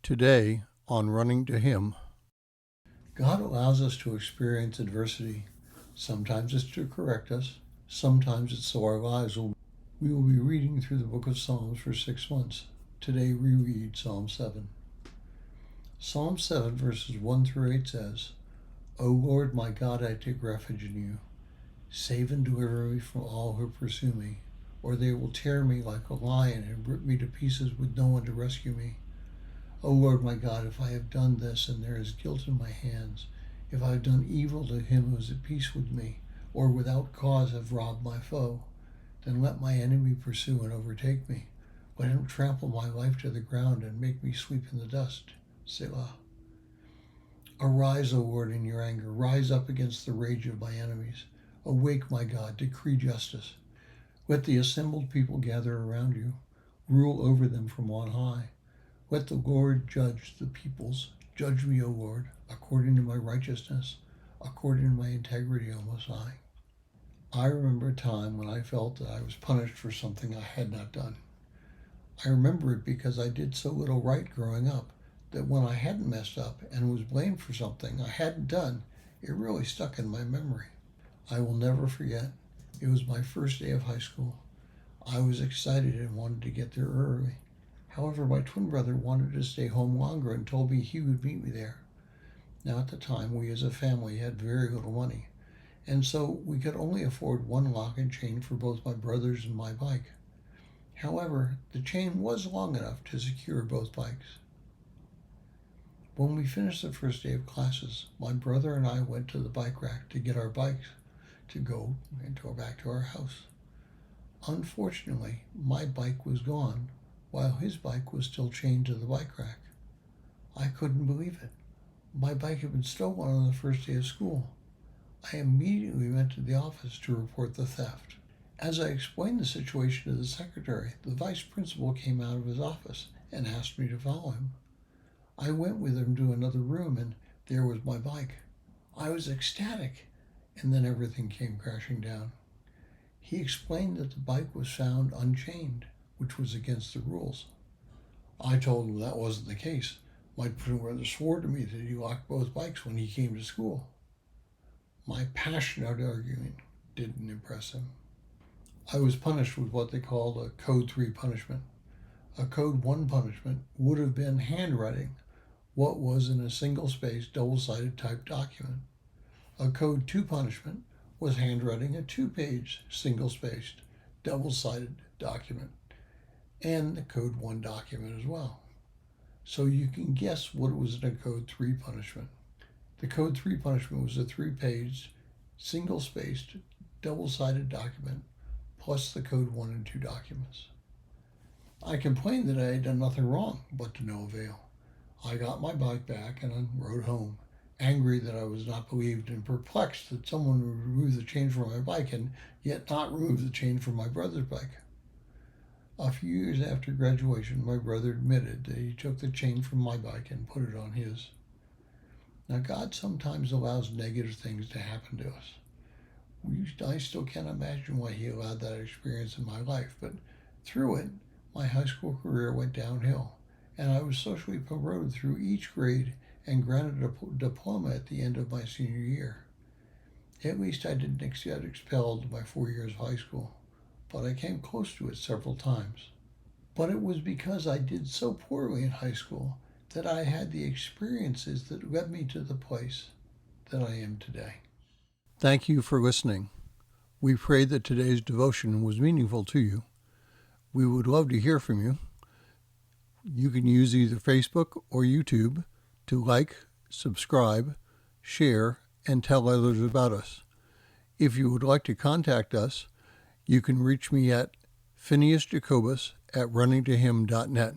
Today on Running to Him. God allows us to experience adversity. Sometimes it's to correct us. Sometimes it's so our lives will. We will be reading through the book of Psalms for 6 months. Today we read Psalm 7. Psalm 7 verses 1 through 8 says, O Lord my God, I take refuge in you. Save and deliver me from all who pursue me, or they will tear me like a lion and rip me to pieces with no one to rescue me. O Lord my God, if I have done this and there is guilt in my hands, if I have done evil to him who is at peace with me, or without cause have robbed my foe, then let my enemy pursue and overtake me. Let him trample my life to the ground and make me sleep in the dust. Selah. Arise, O Lord, in your anger. Rise up against the rage of my enemies. Awake, my God, decree justice. Let the assembled people gather around you. Rule over them from on high. Let the Lord judge the peoples. Judge me, O Lord, according to my righteousness, according to my integrity, O Most High. I remember a time when I felt that I was punished for something I had not done. I remember it because I did so little right growing up that when I hadn't messed up and was blamed for something I hadn't done, it really stuck in my memory. I will never forget. It was my first day of high school. I was excited and wanted to get there early. However, my twin brother wanted to stay home longer and told me he would meet me there. Now, at the time, we as a family had very little money, and so we could only afford one lock and chain for both my brothers and my bike. However, the chain was long enough to secure both bikes. When we finished the first day of classes, my brother and I went to the bike rack to get our bikes to go back to our house. Unfortunately, my bike was gone, while his bike was still chained to the bike rack. I couldn't believe it. My bike had been stolen on the first day of school. I immediately went to the office to report the theft. As I explained the situation to the secretary, the vice principal came out of his office and asked me to follow him. I went with him to another room, and there was my bike. I was ecstatic, and then everything came crashing down. He explained that the bike was found unchained, which was against the rules. I told him that wasn't the case. My twin brother swore to me that he locked both bikes when he came to school. My passionate arguing didn't impress him. I was punished with what they called a Code 3 punishment. A Code 1 punishment would have been handwriting what was in a single-spaced, double-sided typed document. A Code 2 punishment was handwriting a 2-page, single-spaced, double-sided document, and the Code 1 document as well. So you can guess what was in a Code 3 punishment. The Code 3 punishment was a 3-page, single-spaced, double-sided document, plus the Code 1 and 2 documents. I complained that I had done nothing wrong, but to no avail. I got my bike back and rode home, angry that I was not believed and perplexed that someone would remove the chain from my bike and yet not remove the chain from my brother's bike. A few years after graduation, my brother admitted that he took the chain from my bike and put it on his. Now, God sometimes allows negative things to happen to us. I still can't imagine why he allowed that experience in my life, but through it, my high school career went downhill, and I was socially promoted through each grade and granted a diploma at the end of my senior year. At least I didn't get expelled my 4 years of high school, but I came close to it several times. But it was because I did so poorly in high school that I had the experiences that led me to the place that I am today. Thank you for listening. We pray that today's devotion was meaningful to you. We would love to hear from you. You can use either Facebook or YouTube to like, subscribe, share, and tell others about us. If you would like to contact us, you can reach me at phineasjacobus@runningtohim.net.